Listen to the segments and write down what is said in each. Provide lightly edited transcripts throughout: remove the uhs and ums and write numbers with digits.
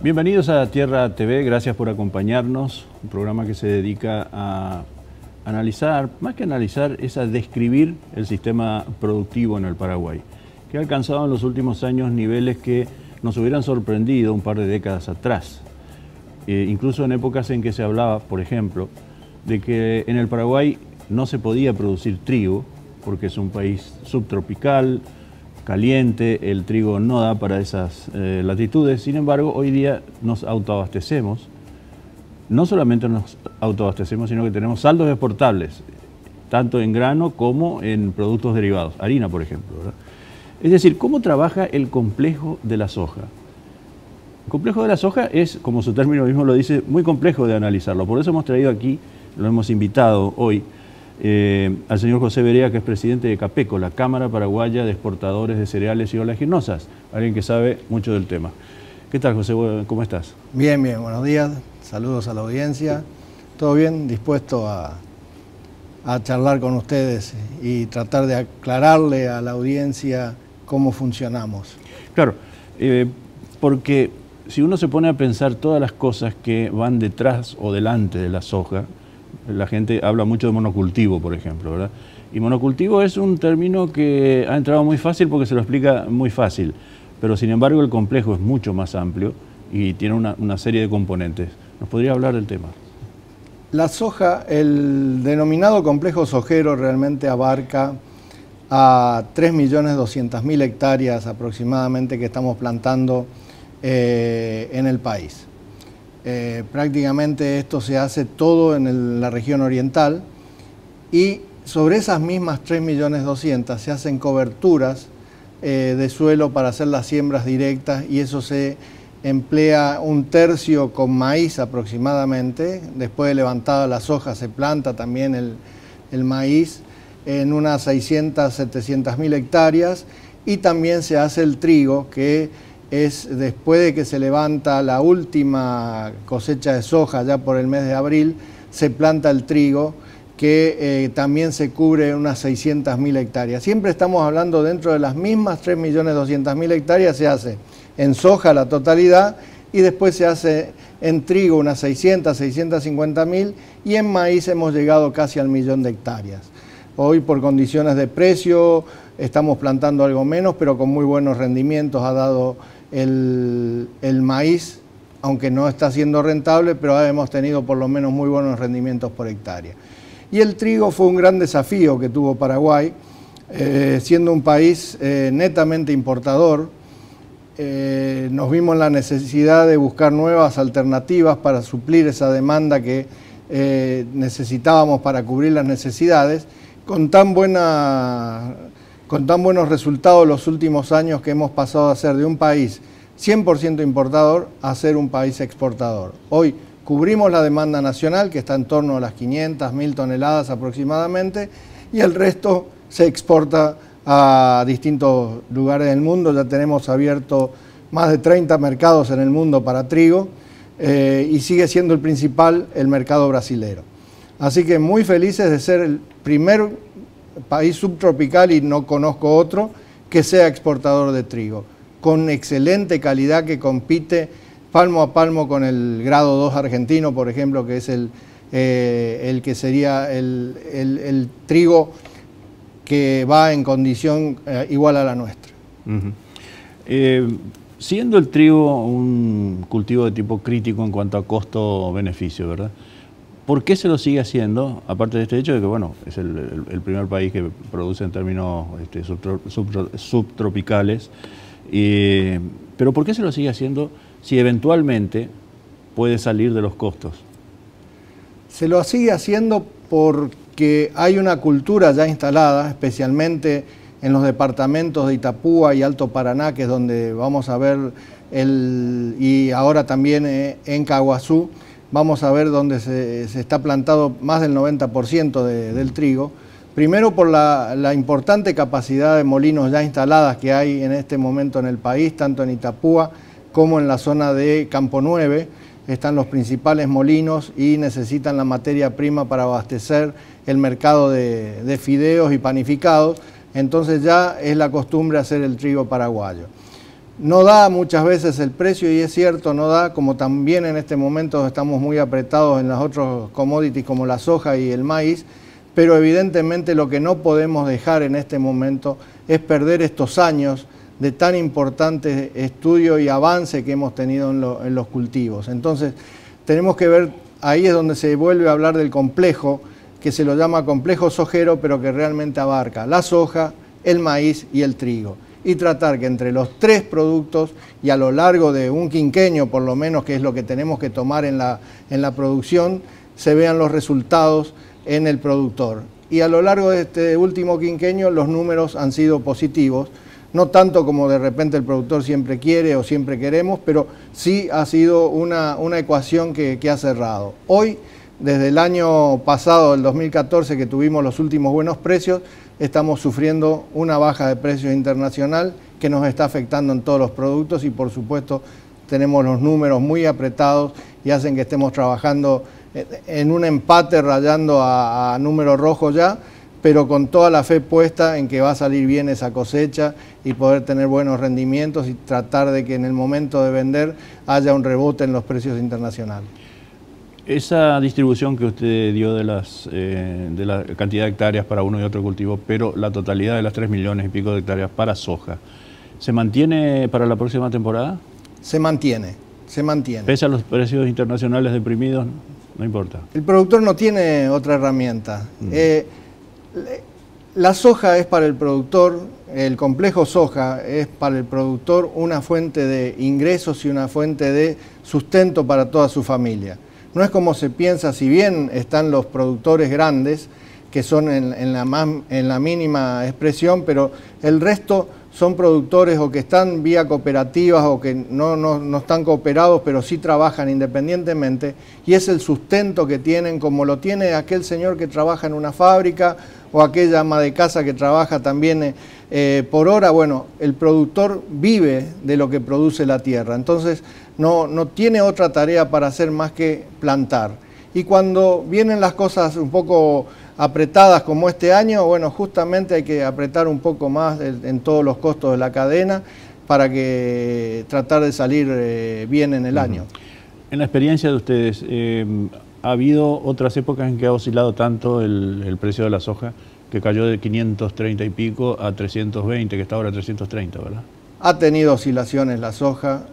Bienvenidos a Tierra TV, gracias por acompañarnos, un programa que se dedica a analizar, más que analizar, es a describir el sistema productivo en el Paraguay, que ha alcanzado en los últimos años niveles que nos hubieran sorprendido un par de décadas atrás. Incluso en épocas en que se hablaba, por ejemplo, de que en el Paraguay no se podía producir trigo, porque es un país subtropical, caliente, el trigo no da para esas latitudes. Sin embargo, hoy día nos autoabastecemos. No solamente nos autoabastecemos, sino que tenemos saldos exportables, tanto en grano como en productos derivados, harina, por ejemplo, ¿verdad? Es decir, ¿cómo trabaja el complejo de la soja? El complejo de la soja es, como su término mismo lo dice, muy complejo de analizarlo. Por eso hemos traído aquí, lo hemos invitado hoy, al señor José Berea, que es presidente de CAPECO, la Cámara Paraguaya de Exportadores de Cereales y Oleaginosas, alguien que sabe mucho del tema. ¿Qué tal, José? ¿Cómo estás? Bien, bien, buenos días, saludos a la audiencia. ¿Todo bien? Dispuesto a charlar con ustedes y tratar de aclararle a la audiencia cómo funcionamos. Claro, porque si uno se pone a pensar todas las cosas que van detrás o delante de la soja, la gente habla mucho de monocultivo, por ejemplo, ¿verdad? Y monocultivo es un término que ha entrado muy fácil porque se lo explica muy fácil, pero sin embargo el complejo es mucho más amplio y tiene una serie de componentes. ¿Nos podría hablar del tema? La soja, el denominado complejo sojero realmente abarca a 3.200.000 hectáreas aproximadamente que estamos plantando en el país. Prácticamente esto se hace todo en la región oriental y sobre esas mismas 3.200.000 se hacen coberturas de suelo para hacer las siembras directas y eso se emplea un tercio con maíz aproximadamente. Después de levantada la soja se planta también el maíz en unas 700.000 hectáreas y también se hace el trigo, que es después de que se levanta la última cosecha de soja, ya por el mes de abril, se planta el trigo, que también se cubre unas 600.000 hectáreas. Siempre estamos hablando dentro de las mismas 3.200.000 hectáreas, se hace en soja la totalidad y después se hace en trigo unas 650.000 y en maíz hemos llegado casi al 1.000.000 de hectáreas. Hoy por condiciones de precio estamos plantando algo menos, pero con muy buenos rendimientos ha dado el maíz, aunque no está siendo rentable, pero hemos tenido por lo menos muy buenos rendimientos por hectárea. Y el trigo fue un gran desafío que tuvo Paraguay, siendo un país netamente importador. Nos vimos en la necesidad de buscar nuevas alternativas para suplir esa demanda que necesitábamos para cubrir las necesidades, con tan buenos resultados los últimos años que hemos pasado a ser de un país 100% importador a ser un país exportador. Hoy cubrimos la demanda nacional, que está en torno a las 500.000 toneladas aproximadamente, y el resto se exporta a distintos lugares del mundo. Ya tenemos abierto más de 30 mercados en el mundo para trigo y sigue siendo el principal el mercado brasilero. Así que muy felices de ser el primer país subtropical, y no conozco otro, que sea exportador de trigo, con excelente calidad que compite palmo a palmo con el grado 2 argentino, por ejemplo, que es el que sería el trigo que va en condición igual a la nuestra. Siendo el trigo un cultivo de tipo crítico en cuanto a costo-beneficio, ¿verdad? ¿Por qué se lo sigue haciendo? Aparte de este hecho de que, bueno, es el primer país que produce en términos subtropicales, pero ¿por qué se lo sigue haciendo si eventualmente puede salir de los costos? Se lo sigue haciendo porque hay una cultura ya instalada, especialmente en los departamentos de Itapúa y Alto Paraná, que es donde vamos a ver, y ahora también en Caguazú, vamos a ver donde se está plantado más del 90% del trigo. Primero por la importante capacidad de molinos ya instaladas que hay en este momento en el país, tanto en Itapúa como en la zona de Campo 9. Están los principales molinos y necesitan la materia prima para abastecer el mercado de fideos y panificados. Entonces ya es la costumbre hacer el trigo paraguayo. No da muchas veces el precio, y es cierto, no da, como también en este momento estamos muy apretados en los otros commodities como la soja y el maíz, pero evidentemente lo que no podemos dejar en este momento es perder estos años de tan importante estudio y avance que hemos tenido en los cultivos. Entonces, tenemos que ver, ahí es donde se vuelve a hablar del complejo, que se lo llama complejo sojero, pero que realmente abarca la soja, el maíz y el trigo. Y tratar que entre los tres productos y a lo largo de un quinquenio, por lo menos, que es lo que tenemos que tomar en la producción, se vean los resultados en el productor. Y a lo largo de este último quinquenio los números han sido positivos, no tanto como de repente el productor siempre quiere o siempre queremos, pero sí ha sido una ecuación que ha cerrado. Hoy, desde el año pasado, el 2014, que tuvimos los últimos buenos precios, estamos sufriendo una baja de precios internacional que nos está afectando en todos los productos y por supuesto tenemos los números muy apretados y hacen que estemos trabajando en un empate rayando a número rojo ya, pero con toda la fe puesta en que va a salir bien esa cosecha y poder tener buenos rendimientos y tratar de que en el momento de vender haya un rebote en los precios internacionales. Esa distribución que usted dio de la cantidad de hectáreas para uno y otro cultivo, pero la totalidad de las 3 millones y pico de hectáreas para soja, ¿se mantiene para la próxima temporada? Se mantiene. Pese a los precios internacionales deprimidos, no importa. El productor no tiene otra herramienta. La soja es para el productor, el complejo soja es para el productor una fuente de ingresos y una fuente de sustento para toda su familia. No es como se piensa, si bien están los productores grandes, que son en la mínima expresión, pero el resto son productores o que están vía cooperativas o que no están cooperados, pero sí trabajan independientemente, y es el sustento que tienen, como lo tiene aquel señor que trabaja en una fábrica o aquella ama de casa que trabaja también por hora. Bueno, el productor vive de lo que produce la tierra, entonces no tiene otra tarea para hacer más que plantar. Y cuando vienen las cosas un poco apretadas como este año, bueno, justamente hay que apretar un poco más en todos los costos de la cadena para que tratar de salir bien en el año. En la experiencia de ustedes, ¿ha habido otras épocas en que ha oscilado tanto el precio de la soja, que cayó de 530 y pico a 320, que está ahora a 330, ¿verdad? Ha tenido oscilaciones la soja.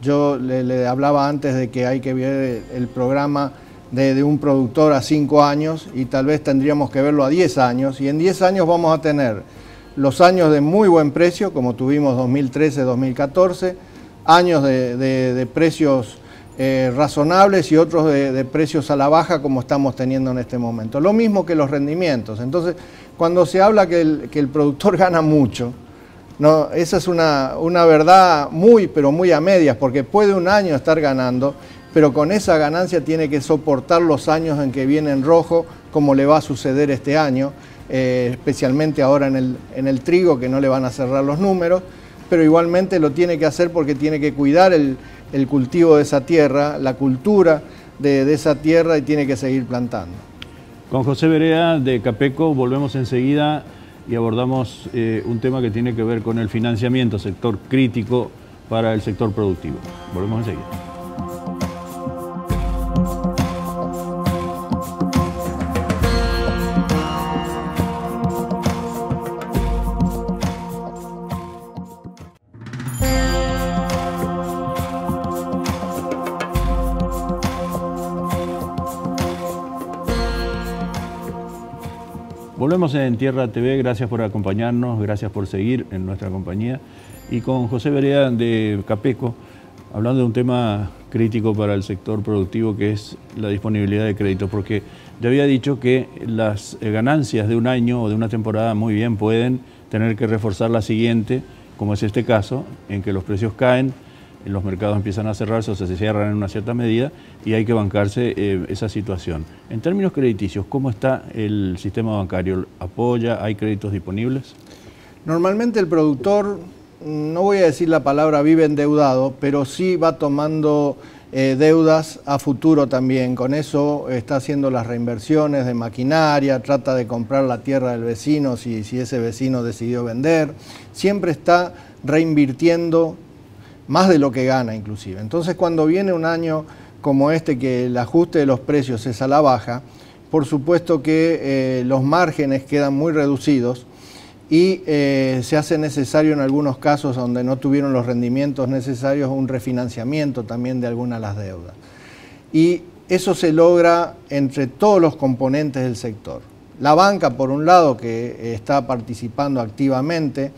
Yo le hablaba antes de que hay que ver el programa de un productor a 5 años y tal vez tendríamos que verlo a 10 años, y en 10 años vamos a tener los años de muy buen precio, como tuvimos 2013, 2014, años de precios razonables y otros de precios a la baja como estamos teniendo en este momento. Lo mismo que los rendimientos. Entonces, cuando se habla que el productor gana mucho, no, esa es una verdad pero muy a medias, porque puede un año estar ganando, pero con esa ganancia tiene que soportar los años en que viene en rojo, como le va a suceder este año, especialmente ahora en el trigo, que no le van a cerrar los números, pero igualmente lo tiene que hacer porque tiene que cuidar el cultivo de esa tierra, la cultura de esa tierra, y tiene que seguir plantando. Con José Berea de Capeco volvemos enseguida y abordamos un tema que tiene que ver con el financiamiento, sector crítico para el sector productivo. Volvemos enseguida. Volvemos en Tierra TV, gracias por acompañarnos, gracias por seguir en nuestra compañía. Y con José Berea de Capeco, hablando de un tema crítico para el sector productivo, que es la disponibilidad de créditos, porque ya había dicho que las ganancias de un año o de una temporada muy bien pueden tener que reforzar la siguiente, como es este caso, en que los precios caen, los mercados empiezan a cerrarse o se cierran en una cierta medida y hay que bancarse esa situación. En términos crediticios, ¿cómo está el sistema bancario? ¿Apoya? ¿Hay créditos disponibles? Normalmente el productor, no voy a decir la palabra vive endeudado, pero sí va tomando deudas a futuro también. Con eso está haciendo las reinversiones de maquinaria, trata de comprar la tierra del vecino si ese vecino decidió vender. Siempre está reinvirtiendo más de lo que gana inclusive. Entonces cuando viene un año como este que el ajuste de los precios es a la baja, por supuesto que los márgenes quedan muy reducidos y se hace necesario en algunos casos donde no tuvieron los rendimientos necesarios un refinanciamiento también de algunas de las deudas. Y eso se logra entre todos los componentes del sector. La banca, por un lado, que está participando activamente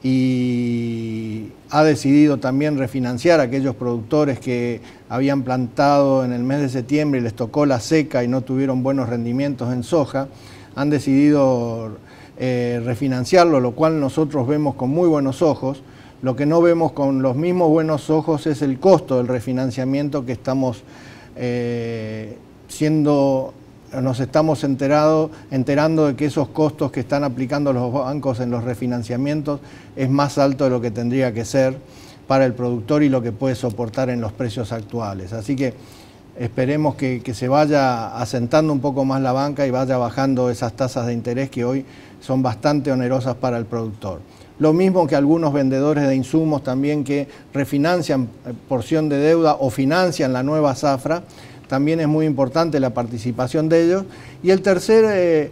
y ha decidido también refinanciar a aquellos productores que habían plantado en el mes de septiembre y les tocó la seca y no tuvieron buenos rendimientos en soja, han decidido refinanciarlo, lo cual nosotros vemos con muy buenos ojos. Lo que no vemos con los mismos buenos ojos es el costo del refinanciamiento que estamos nos estamos enterando de que esos costos que están aplicando los bancos en los refinanciamientos es más alto de lo que tendría que ser para el productor y lo que puede soportar en los precios actuales. Así que esperemos que se vaya asentando un poco más la banca y vaya bajando esas tasas de interés que hoy son bastante onerosas para el productor. Lo mismo que algunos vendedores de insumos también que refinancian porción de deuda o financian la nueva zafra. También es muy importante la participación de ellos. Y el tercer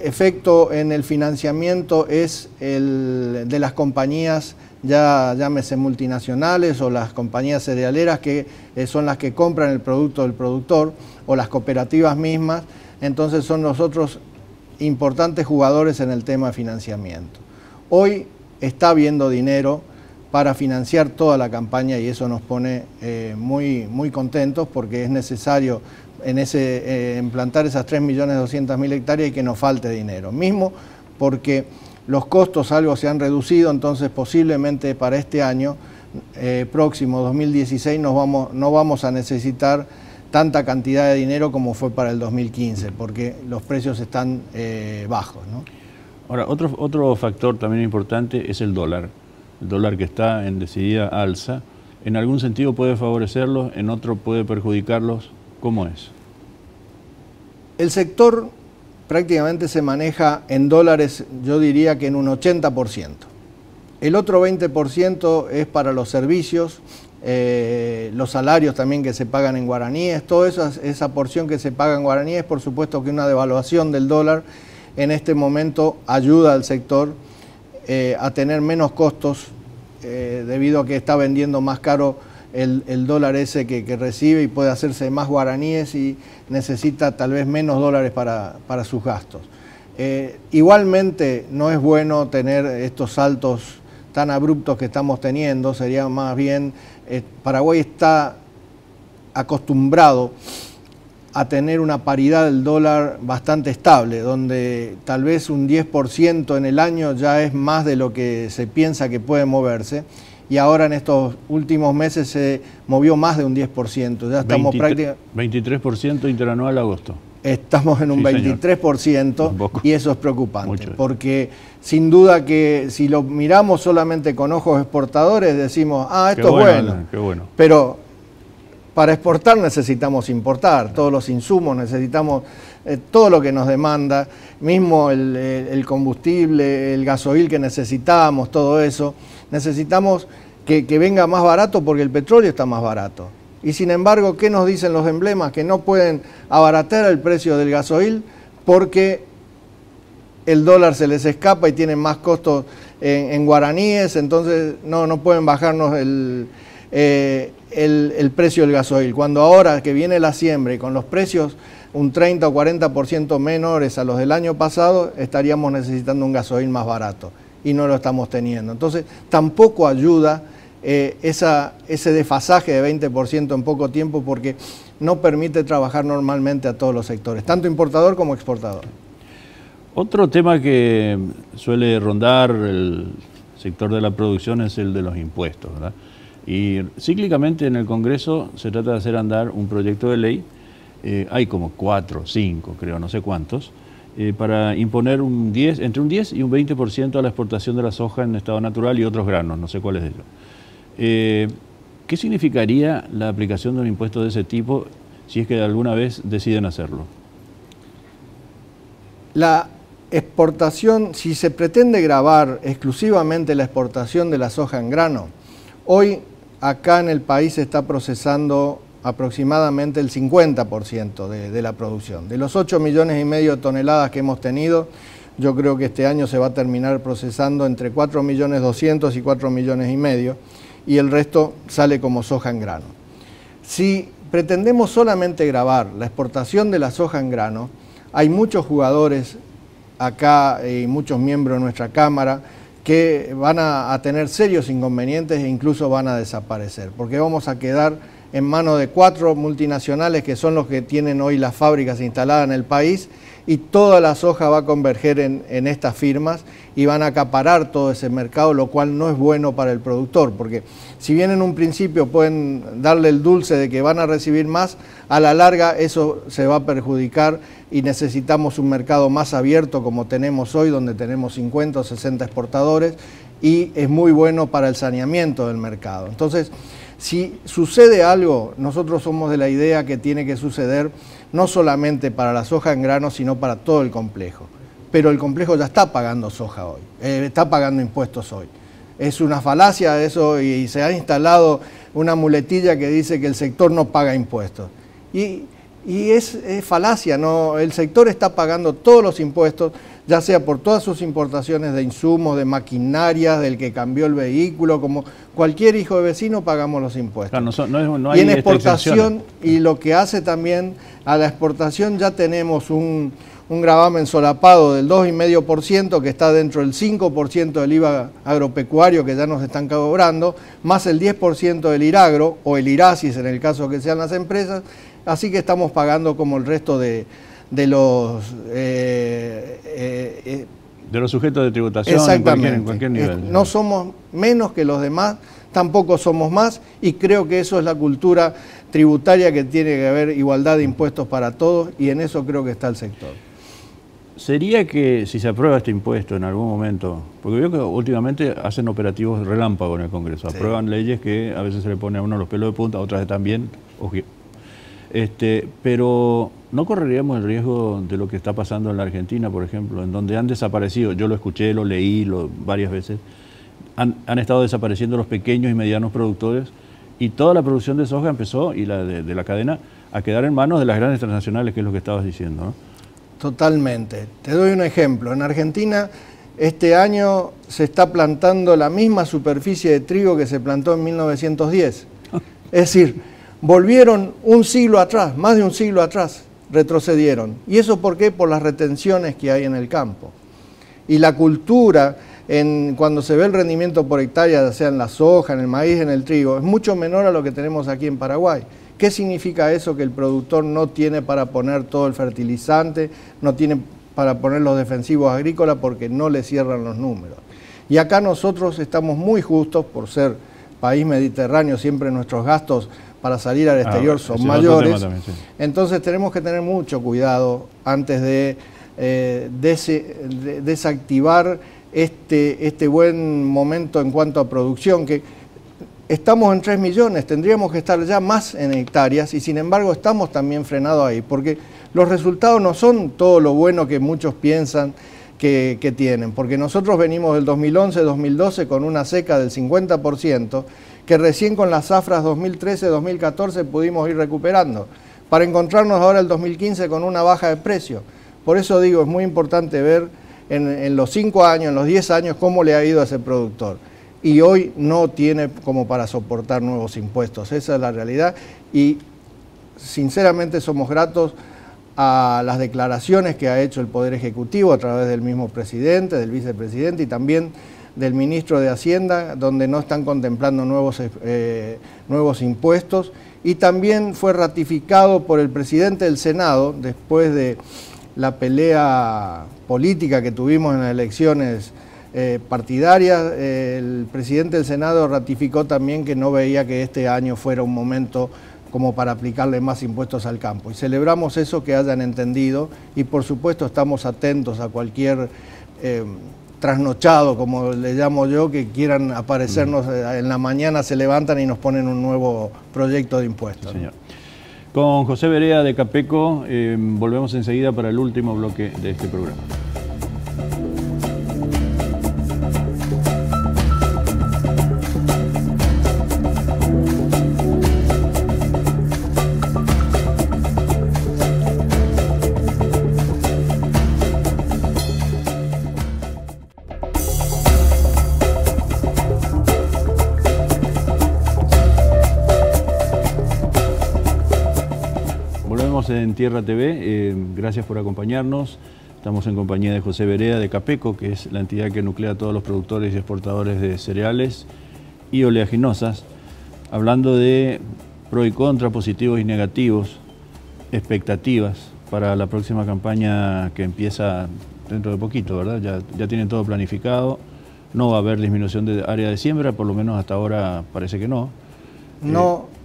efecto en el financiamiento es el de las compañías, ya llámese multinacionales o las compañías cerealeras que son las que compran el producto del productor o las cooperativas mismas. Entonces son los otros importantes jugadores en el tema de financiamiento. Hoy está habiendo dinero para financiar toda la campaña y eso nos pone muy contentos porque es necesario en plantar esas 3.200.000 hectáreas y que nos falte dinero. Mismo porque los costos algo se han reducido, entonces posiblemente para este año próximo, 2016, no vamos a necesitar tanta cantidad de dinero como fue para el 2015, porque los precios están bajos, ¿no? Ahora, otro factor también importante es el dólar. El dólar que está en decidida alza, en algún sentido puede favorecerlos, en otro puede perjudicarlos. ¿Cómo es? El sector prácticamente se maneja en dólares, yo diría que en un 80%. El otro 20% es para los servicios, los salarios también que se pagan en guaraníes, toda esa porción que se paga en guaraníes, por supuesto que una devaluación del dólar en este momento ayuda al sector a tener menos costos debido a que está vendiendo más caro el dólar ese que recibe y puede hacerse más guaraníes y necesita tal vez menos dólares para sus gastos. Igualmente no es bueno tener estos saltos tan abruptos que estamos teniendo, sería más bien, Paraguay está acostumbrado a tener una paridad del dólar bastante estable, donde tal vez un 10% en el año ya es más de lo que se piensa que puede moverse, y ahora en estos últimos meses se movió más de un 10%, ya estamos prácticamente... 23% interanual agosto. Estamos en un 23% y eso es preocupante, mucho. Porque sin duda que si lo miramos solamente con ojos exportadores decimos, esto es bueno, qué bueno. Pero para exportar necesitamos importar, todos los insumos, necesitamos todo lo que nos demanda, mismo el combustible, el gasoil que necesitamos, todo eso, necesitamos que venga más barato porque el petróleo está más barato. Y sin embargo, ¿qué nos dicen los emblemas? Que no pueden abaratar el precio del gasoil porque el dólar se les escapa y tienen más costos en guaraníes, entonces no pueden bajarnos el precio del gasoil. Cuando ahora que viene la siembra y con los precios un 30 o 40% menores a los del año pasado, estaríamos necesitando un gasoil más barato y no lo estamos teniendo. Entonces tampoco ayuda ese desfasaje de 20% en poco tiempo porque no permite trabajar normalmente a todos los sectores, tanto importador como exportador. Otro tema que suele rondar el sector de la producción es el de los impuestos, ¿verdad? Y cíclicamente en el Congreso se trata de hacer andar un proyecto de ley, hay como 4, 5, creo, no sé cuántos, para imponer entre un 10 y un 20% a la exportación de la soja en estado natural y otros granos, no sé cuáles de ellos. ¿Qué significaría la aplicación de un impuesto de ese tipo si es que alguna vez deciden hacerlo? La exportación, si se pretende gravar exclusivamente la exportación de la soja en grano, hoy acá en el país se está procesando aproximadamente el 50% de la producción. De los 8,5 millones de toneladas que hemos tenido, yo creo que este año se va a terminar procesando entre 4,2 millones y 4,5 millones, y el resto sale como soja en grano. Si pretendemos solamente gravar la exportación de la soja en grano, hay muchos jugadores acá y muchos miembros de nuestra Cámara que van a tener serios inconvenientes e incluso van a desaparecer, porque vamos a quedar en manos de 4 multinacionales que son los que tienen hoy las fábricas instaladas en el país, y toda la soja va a converger en estas firmas y van a acaparar todo ese mercado, lo cual no es bueno para el productor, porque si bien en un principio pueden darle el dulce de que van a recibir más, a la larga eso se va a perjudicar y necesitamos un mercado más abierto como tenemos hoy, donde tenemos 50 o 60 exportadores, y es muy bueno para el saneamiento del mercado. Entonces, si sucede algo, nosotros somos de la idea que tiene que suceder no solamente para la soja en grano, sino para todo el complejo. Pero el complejo ya está pagando soja hoy, está pagando impuestos hoy. Es una falacia eso, y se ha instalado una muletilla que dice que el sector no paga impuestos. Y es falacia, ¿no? El sector está pagando todos los impuestos, ya sea por todas sus importaciones de insumos, de maquinarias, del que cambió el vehículo, como cualquier hijo de vecino pagamos los impuestos. Claro, no hay y en exportación, y lo que hace también a la exportación, ya tenemos un gravamen solapado del 2,5% que está dentro del 5% del IVA agropecuario que ya nos están cobrando, más el 10% del IRAGRO o el IRASIS en el caso que sean las empresas, así que estamos pagando como el resto de los sujetos de tributación en cualquier nivel. No somos menos que los demás, tampoco somos más, y creo que eso es la cultura tributaria, que tiene que haber igualdad de impuestos para todos, y en eso creo que está el sector. ¿Sería que si se aprueba este impuesto en algún momento, porque veo que últimamente hacen operativos relámpago en el Congreso, aprueban leyes que a veces se le pone a uno los pelos de punta, otras también, pero ¿no correríamos el riesgo de lo que está pasando en la Argentina, por ejemplo, en donde han desaparecido, yo lo escuché, lo leí varias veces, han estado desapareciendo los pequeños y medianos productores, y toda la producción de soja empezó, y la de la cadena, a quedar en manos de las grandes transnacionales, que es lo que estabas diciendo, ¿no? Totalmente. Te doy un ejemplo. En Argentina este año se está plantando la misma superficie de trigo que se plantó en 1910. Es decir, volvieron un siglo atrás, más de un siglo atrás, retrocedieron. ¿Y eso por qué? Por las retenciones que hay en el campo. Y la cultura, cuando se ve el rendimiento por hectárea, ya sea en la soja, en el maíz, en el trigo, es mucho menor a lo que tenemos aquí en Paraguay. ¿Qué significa eso? Que el productor no tiene para poner todo el fertilizante, no tiene para poner los defensivos agrícolas porque no le cierran los números. Y acá nosotros estamos muy justos por ser país mediterráneo, siempre nuestros gastos para salir al exterior son mayores. También, sí. Entonces tenemos que tener mucho cuidado antes de desactivar este buen momento en cuanto a producción, que estamos en 3 millones, tendríamos que estar ya más en hectáreas, y sin embargo estamos también frenados ahí, porque los resultados no son todo lo bueno que muchos piensan que tienen, porque nosotros venimos del 2011-2012 con una seca del 50%, que recién con las zafras 2013-2014 pudimos ir recuperando, para encontrarnos ahora el 2015 con una baja de precio. Por eso digo, es muy importante ver en los 5 años, en los 10 años, cómo le ha ido a ese productor. Y hoy no tiene como para soportar nuevos impuestos, esa es la realidad, y sinceramente somos gratos a las declaraciones que ha hecho el Poder Ejecutivo a través del mismo presidente, del vicepresidente y también del ministro de Hacienda, donde no están contemplando nuevos impuestos, y también fue ratificado por el presidente del Senado después de la pelea política que tuvimos en las elecciones partidarias. El presidente del Senado ratificó también que no veía que este año fuera un momento como para aplicarle más impuestos al campo. Y celebramos eso, que hayan entendido, y por supuesto estamos atentos a cualquier trasnochados, como le llamo yo, que quieran aparecernos en la mañana, se levantan y nos ponen un nuevo proyecto de impuestos. Sí, señor. Con José Berea de Capeco, volvemos enseguida para el último bloque de este programa. En Tierra TV, gracias por acompañarnos. Estamos en compañía de José Berea de Capeco, que es la entidad que nuclea a todos los productores y exportadores de cereales y oleaginosas, hablando de pro y contra, positivos y negativos, expectativas para la próxima campaña que empieza dentro de poquito, ¿verdad? Ya tienen todo planificado, no va a haber disminución de área de siembra, por lo menos hasta ahora parece que no. No.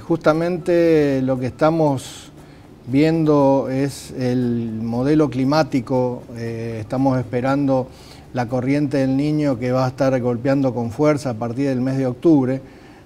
Justamente lo que estamos viendo es el modelo climático. Estamos esperando la corriente del Niño que va a estar golpeando con fuerza a partir del mes de octubre.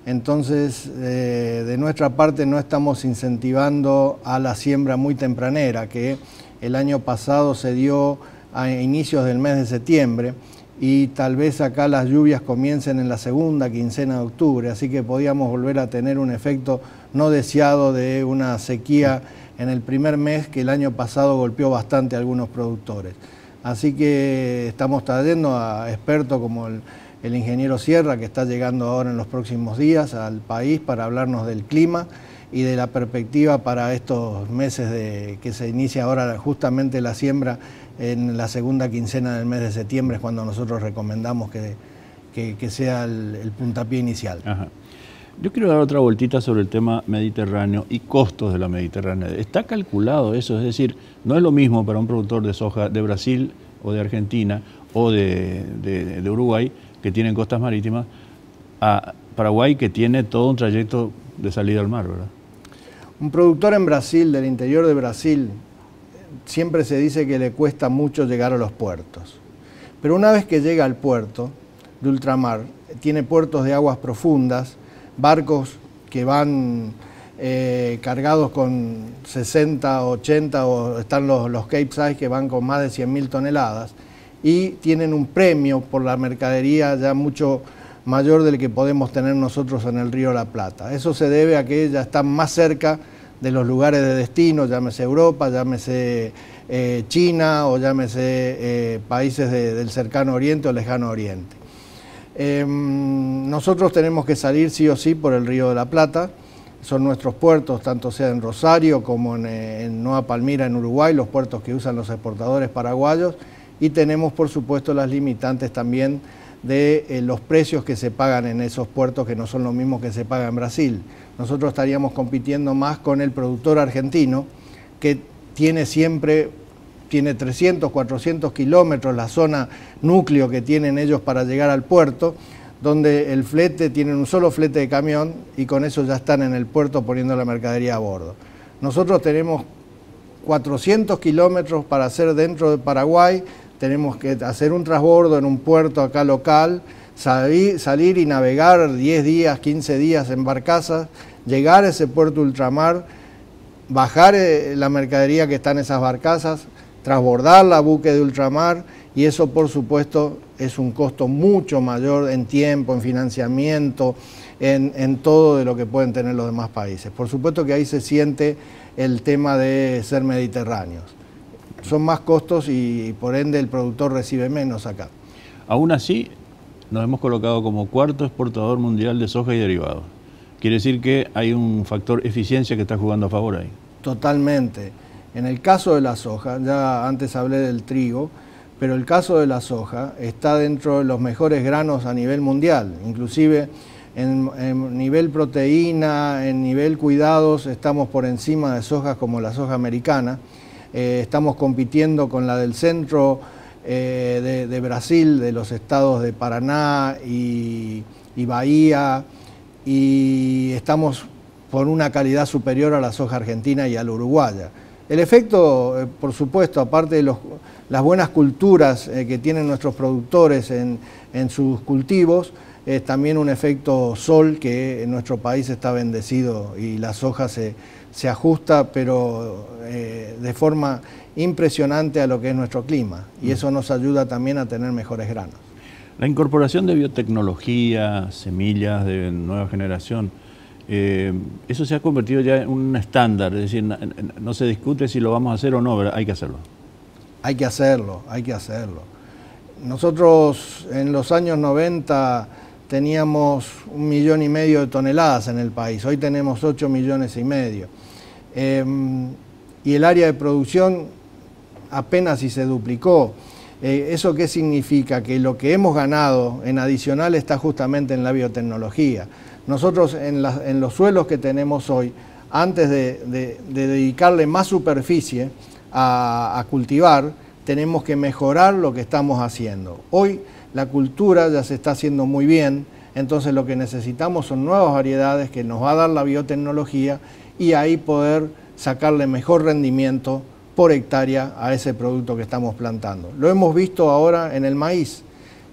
Entonces, de nuestra parte no estamos incentivando a la siembra muy tempranera, que el año pasado se dio a inicios del mes de septiembre. Y tal vez acá las lluvias comiencen en la segunda quincena de octubre, así que podíamos volver a tener un efecto no deseado de una sequía en el primer mes que el año pasado golpeó bastante a algunos productores. Así que estamos trayendo a expertos como el ingeniero Sierra, que está llegando ahora en los próximos días al país para hablarnos del clima y de la perspectiva para estos meses que se inicia ahora justamente la siembra en la segunda quincena del mes de septiembre, es cuando nosotros recomendamos que sea el puntapié inicial. Ajá. Yo quiero dar otra vueltita sobre el tema mediterráneo y costos de la Mediterránea. ¿Está calculado eso? Es decir, no es lo mismo para un productor de soja de Brasil o de Argentina o de Uruguay, que tienen costas marítimas, a Paraguay, que tiene todo un trayecto de salida al mar, ¿verdad? Un productor en Brasil, del interior de Brasil, siempre se dice que le cuesta mucho llegar a los puertos. Pero una vez que llega al puerto de ultramar, tiene puertos de aguas profundas, barcos que van cargados con 60, 80, o están los Capesize que van con más de 100.000 toneladas, y tienen un premio por la mercadería ya mucho mayor del que podemos tener nosotros en el Río de la Plata. Eso se debe a que ya están más cerca de los lugares de destino, llámese Europa, llámese China o llámese países del cercano oriente o lejano oriente. Nosotros tenemos que salir sí o sí por el Río de la Plata, son nuestros puertos, tanto sea en Rosario como en Nueva Palmira en Uruguay, los puertos que usan los exportadores paraguayos, y tenemos por supuesto las limitantes también de los precios que se pagan en esos puertos, que no son los mismos que se pagan en Brasil. Nosotros estaríamos compitiendo más con el productor argentino, que tiene 300, 400 kilómetros, la zona núcleo que tienen ellos para llegar al puerto, donde el flete, tienen un solo flete de camión y con eso ya están en el puerto poniendo la mercadería a bordo. Nosotros tenemos 400 kilómetros para hacer dentro de Paraguay, tenemos que hacer un transbordo en un puerto acá local, salir y navegar 10 días, 15 días en barcazas, llegar a ese puerto ultramar, bajar la mercadería que está en esas barcazas, transbordarla a buque de ultramar, y eso por supuesto es un costo mucho mayor en tiempo, en financiamiento, en todo de lo que pueden tener los demás países. Por supuesto que ahí se siente el tema de ser mediterráneos. Son más costos y por ende el productor recibe menos acá. Aún así, nos hemos colocado como cuarto exportador mundial de soja y derivados. Quiere decir que hay un factor eficiencia que está jugando a favor ahí. Totalmente. En el caso de la soja, ya antes hablé del trigo, pero el caso de la soja está dentro de los mejores granos a nivel mundial. Inclusive en nivel proteína, en nivel cuidados, estamos por encima de sojas como la soja americana. Estamos compitiendo con la del centro de Brasil, de los estados de Paraná y Bahía, y estamos por una calidad superior a la soja argentina y a la uruguaya. El efecto, por supuesto, aparte de las buenas culturas que tienen nuestros productores en sus cultivos, es también un efecto sol, que en nuestro país está bendecido y la soja se ajusta, pero de forma impresionante a lo que es nuestro clima, y eso nos ayuda también a tener mejores granos. La incorporación de biotecnología, semillas de nueva generación, eso se ha convertido ya en un estándar, es decir, no se discute si lo vamos a hacer o no, pero hay que hacerlo. Hay que hacerlo, hay que hacerlo. Nosotros en los años 90 teníamos 1,5 millones de toneladas en el país, hoy tenemos 8,5 millones. Y el área de producción apenas si se duplicó. ¿Eso qué significa? Que lo que hemos ganado en adicional está justamente en la biotecnología. Nosotros en los suelos que tenemos hoy, antes de dedicarle más superficie a cultivar, tenemos que mejorar lo que estamos haciendo. Hoy la cultura ya se está haciendo muy bien, entonces lo que necesitamos son nuevas variedades que nos va a dar la biotecnología, y ahí poder sacarle mejor rendimiento por hectárea a ese producto que estamos plantando. Lo hemos visto ahora en el maíz,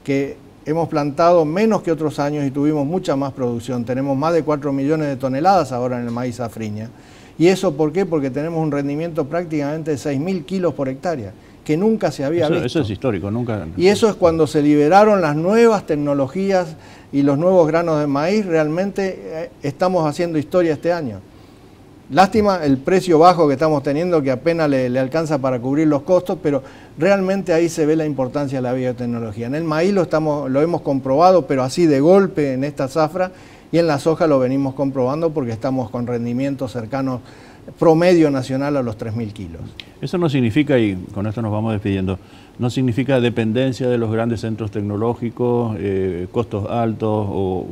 que hemos plantado menos que otros años y tuvimos mucha más producción. Tenemos más de 4 millones de toneladas ahora en el maíz safriña. ¿Y eso por qué? Porque tenemos un rendimiento prácticamente de 6.000 kilos por hectárea, que nunca se había visto. Eso es histórico, nunca. Y eso es cuando se liberaron las nuevas tecnologías y los nuevos granos de maíz. Realmente estamos haciendo historia este año. Lástima el precio bajo que estamos teniendo, que apenas le alcanza para cubrir los costos, pero realmente ahí se ve la importancia de la biotecnología. En el maíz lo hemos comprobado, pero así de golpe en esta zafra, y en la soja lo venimos comprobando porque estamos con rendimientos cercanos promedio nacional a los 3.000 kilos. Eso no significa, y con esto nos vamos despidiendo, no significa dependencia de los grandes centros tecnológicos, costos altos o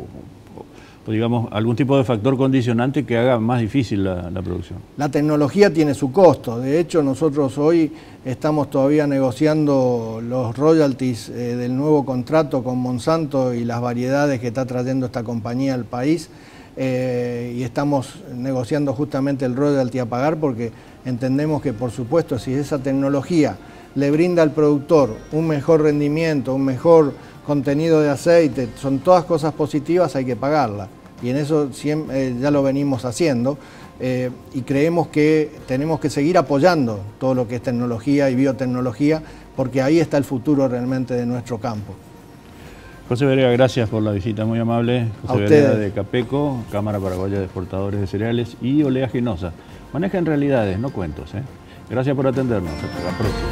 digamos, algún tipo de factor condicionante que haga más difícil la producción. La tecnología tiene su costo. De hecho, nosotros hoy estamos todavía negociando los royalties del nuevo contrato con Monsanto y las variedades que está trayendo esta compañía al país, y estamos negociando justamente el royalty a pagar, porque entendemos que, por supuesto, si esa tecnología le brinda al productor un mejor rendimiento, un mejor contenido de aceite, son todas cosas positivas, hay que pagarla. Y en eso ya lo venimos haciendo, y creemos que tenemos que seguir apoyando todo lo que es tecnología y biotecnología, porque ahí está el futuro realmente de nuestro campo. José Verega, gracias por la visita, muy amable. José Verega de Capeco, Cámara Paraguaya de Exportadores de Cereales y Oleaje Nosa. Manejan realidades, no cuentos. Gracias por atendernos. Hasta la próxima.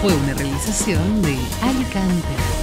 Fue una realización de Alicante.